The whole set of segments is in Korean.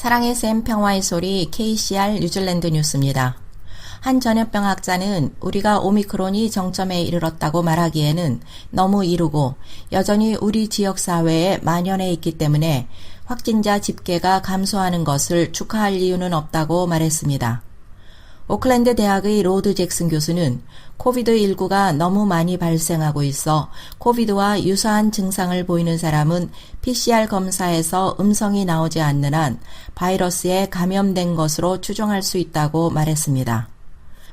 사랑의 샘 평화의 소리 KCR 뉴질랜드 뉴스입니다. 한 전염병학자는 우리가 오미크론이 정점에 이르렀다고 말하기에는 너무 이르고 여전히 우리 지역사회에 만연해 있기 때문에 확진자 집계가 감소하는 것을 축하할 이유는 없다고 말했습니다. 오클랜드 대학의 로드 잭슨 교수는 코비드19가 너무 많이 발생하고 있어 코비드와 유사한 증상을 보이는 사람은 PCR 검사에서 음성이 나오지 않는 한 바이러스에 감염된 것으로 추정할 수 있다고 말했습니다.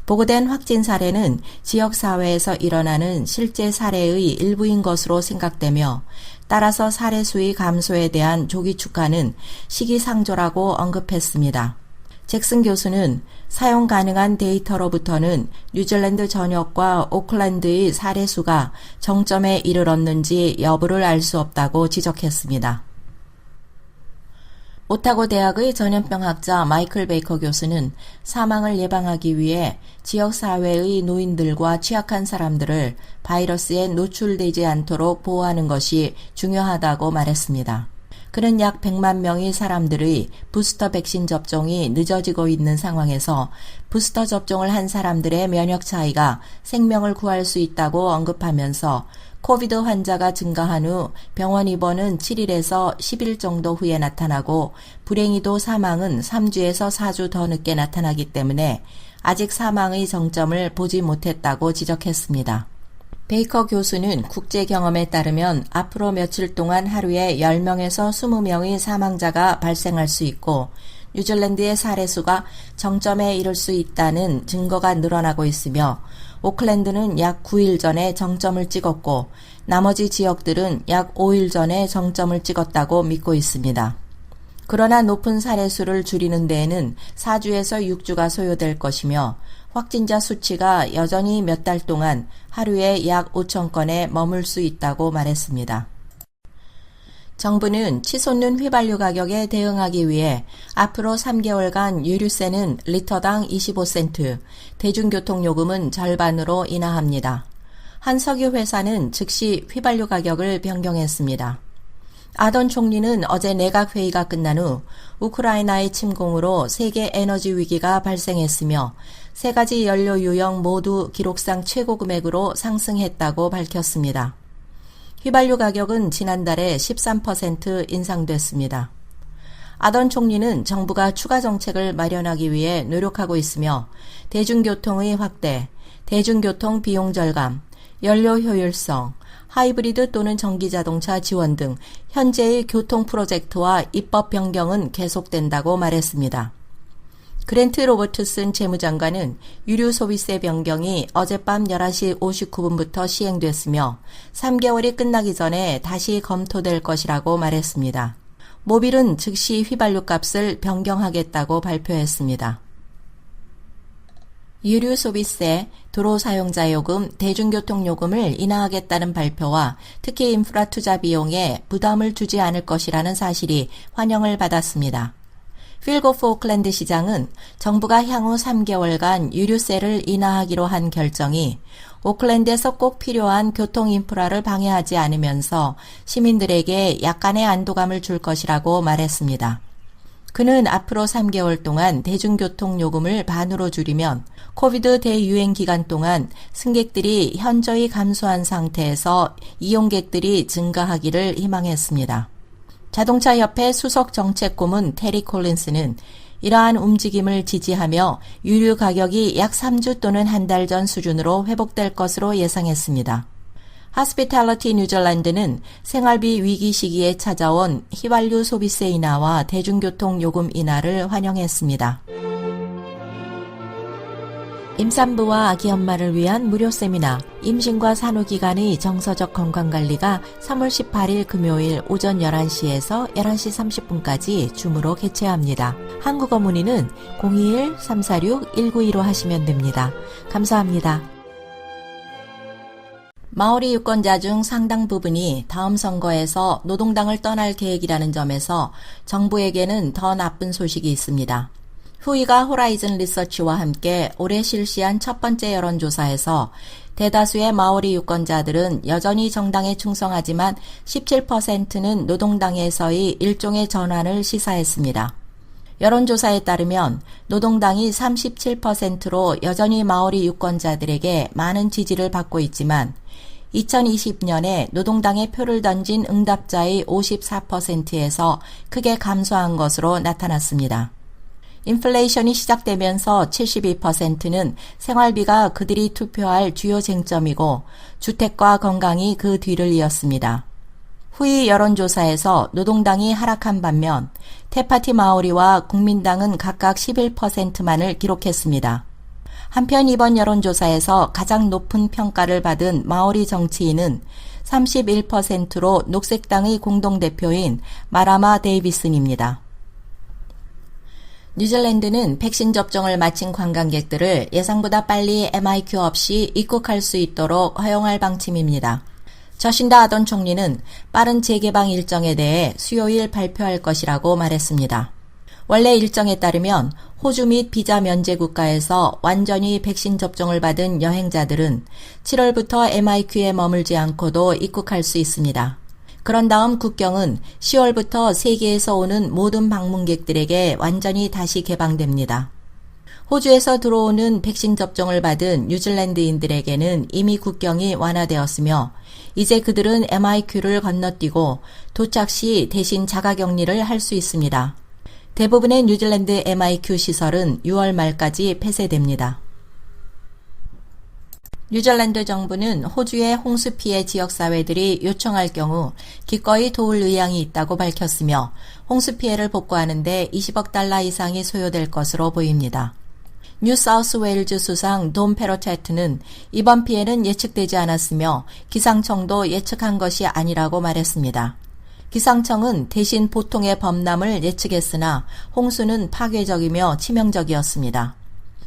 보고된 확진 사례는 지역사회에서 일어나는 실제 사례의 일부인 것으로 생각되며 따라서 사례 수의 감소에 대한 조기 축하는 시기상조라고 언급했습니다. 잭슨 교수는 사용 가능한 데이터로부터는 뉴질랜드 전역과 오클랜드의 사례 수가 정점에 이르렀는지 여부를 알 수 없다고 지적했습니다. 오타고 대학의 전염병학자 마이클 베이커 교수는 사망을 예방하기 위해 지역사회의 노인들과 취약한 사람들을 바이러스에 노출되지 않도록 보호하는 것이 중요하다고 말했습니다. 그는 약 100만 명의 사람들의 부스터 백신 접종이 늦어지고 있는 상황에서 부스터 접종을 한 사람들의 면역 차이가 생명을 구할 수 있다고 언급하면서 코비드 환자가 증가한 후 병원 입원은 7일에서 10일 정도 후에 나타나고 불행히도 사망은 3주에서 4주 더 늦게 나타나기 때문에 아직 사망의 정점을 보지 못했다고 지적했습니다. 베이커 교수는 국제 경험에 따르면 앞으로 며칠 동안 하루에 10명에서 20명의 사망자가 발생할 수 있고 뉴질랜드의 사례 수가 정점에 이를 수 있다는 증거가 늘어나고 있으며 오클랜드는 약 9일 전에 정점을 찍었고 나머지 지역들은 약 5일 전에 정점을 찍었다고 믿고 있습니다. 그러나 높은 사례 수를 줄이는 데에는 4주에서 6주가 소요될 것이며 확진자 수치가 여전히 몇 달 동안 하루에 약 5천 건에 머물 수 있다고 말했습니다. 정부는 치솟는 휘발유 가격에 대응하기 위해 앞으로 3개월간 유류세는 리터당 25센트, 대중교통요금은 절반으로 인하합니다. 한 석유 회사는 즉시 휘발유 가격을 변경했습니다. 아던 총리는 어제 내각 회의가 끝난 후 우크라이나의 침공으로 세계 에너지 위기가 발생했으며 세 가지 연료 유형 모두 기록상 최고 금액으로 상승했다고 밝혔습니다. 휘발유 가격은 지난달에 13% 인상됐습니다. 아던 총리는 정부가 추가 정책을 마련하기 위해 노력하고 있으며 대중교통의 확대, 대중교통 비용 절감, 연료 효율성, 하이브리드 또는 전기자동차 지원 등 현재의 교통 프로젝트와 입법 변경은 계속된다고 말했습니다. 그랜트 로버트슨 재무장관은 유류 소비세 변경이 어젯밤 11시 59분부터 시행됐으며 3개월이 끝나기 전에 다시 검토될 것이라고 말했습니다. 모빌은 즉시 휘발유 값을 변경하겠다고 발표했습니다. 유류 소비세, 도로 사용자 요금, 대중교통 요금을 인하하겠다는 발표와 특히 인프라 투자 비용에 부담을 주지 않을 것이라는 사실이 환영을 받았습니다. 필 고프 오클랜드 시장은 정부가 향후 3개월간 유류세를 인하하기로 한 결정이 오클랜드에서 꼭 필요한 교통 인프라를 방해하지 않으면서 시민들에게 약간의 안도감을 줄 것이라고 말했습니다. 그는 앞으로 3개월 동안 대중교통 요금을 반으로 줄이면 코비드 대유행 기간 동안 승객들이 현저히 감소한 상태에서 이용객들이 증가하기를 희망했습니다. 자동차협회 수석 정책고문 테리 콜린스는 이러한 움직임을 지지하며 유류 가격이 약 3주 또는 한 달 전 수준으로 회복될 것으로 예상했습니다. 하스피탈리티 뉴질랜드는 생활비 위기 시기에 찾아온 휘발유 소비세 인하와 대중교통 요금 인하를 환영했습니다. 임산부와 아기 엄마를 위한 무료 세미나 임신과 산후 기간의 정서적 건강관리가 3월 18일 금요일 오전 11시에서 11시 30분까지 줌으로 개최합니다. 한국어 문의는 021-346-1915 하시면 됩니다. 감사합니다. 마오리 유권자 중 상당 부분이 다음 선거에서 노동당을 떠날 계획이라는 점에서 정부에게는 더 나쁜 소식이 있습니다. 후이가 호라이즌 리서치와 함께 올해 실시한 첫 번째 여론조사에서 대다수의 마오리 유권자들은 여전히 정당에 충성하지만 17%는 노동당에서의 일종의 전환을 시사했습니다. 여론조사에 따르면 노동당이 37%로 여전히 마오리 유권자들에게 많은 지지를 받고 있지만 2020년에 노동당에 표를 던진 응답자의 54%에서 크게 감소한 것으로 나타났습니다. 인플레이션이 시작되면서 72%는 생활비가 그들이 투표할 주요 쟁점이고 주택과 건강이 그 뒤를 이었습니다. 후이 여론조사에서 노동당이 하락한 반면 테파티 마오리와 국민당은 각각 11%만을 기록했습니다. 한편 이번 여론조사에서 가장 높은 평가를 받은 마오리 정치인은 31%로 녹색당의 공동대표인 마라마 데이비슨입니다. 뉴질랜드는 백신 접종을 마친 관광객들을 예상보다 빨리 MIQ 없이 입국할 수 있도록 허용할 방침입니다. 저신다 아던 총리는 빠른 재개방 일정에 대해 수요일 발표할 것이라고 말했습니다. 원래 일정에 따르면 호주 및 비자 면제 국가에서 완전히 백신 접종을 받은 여행자들은 7월부터 MIQ에 머물지 않고도 입국할 수 있습니다. 그런 다음 국경은 10월부터 세계에서 오는 모든 방문객들에게 완전히 다시 개방됩니다. 호주에서 들어오는 백신 접종을 받은 뉴질랜드인들에게는 이미 국경이 완화되었으며 이제 그들은 MIQ를 건너뛰고 도착 시 대신 자가격리를 할 수 있습니다. 대부분의 뉴질랜드 MIQ 시설은 6월 말까지 폐쇄됩니다. 뉴질랜드 정부는 호주의 홍수 피해 지역사회들이 요청할 경우 기꺼이 도울 의향이 있다고 밝혔으며 홍수 피해를 복구하는 데 20억 달러 이상이 소요될 것으로 보입니다. 뉴사우스웨일즈 수상 돈 페로테트는 이번 피해는 예측되지 않았으며 기상청도 예측한 것이 아니라고 말했습니다. 기상청은 대신 보통의 범람을 예측했으나 홍수는 파괴적이며 치명적이었습니다.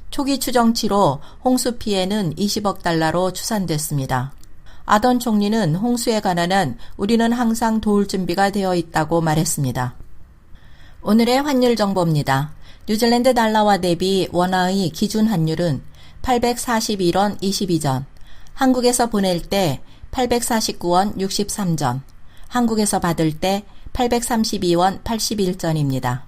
초기 추정치로 홍수 피해는 20억 달러로 추산됐습니다. 아던 총리는 홍수에 관한 우리는 항상 도울 준비가 되어 있다고 말했습니다. 오늘의 환율 정보입니다. 뉴질랜드 달러와 대비 원화의 기준 환율은 841원 22전, 한국에서 보낼 때 849원 63전, 한국에서 받을 때 832원 81전입니다.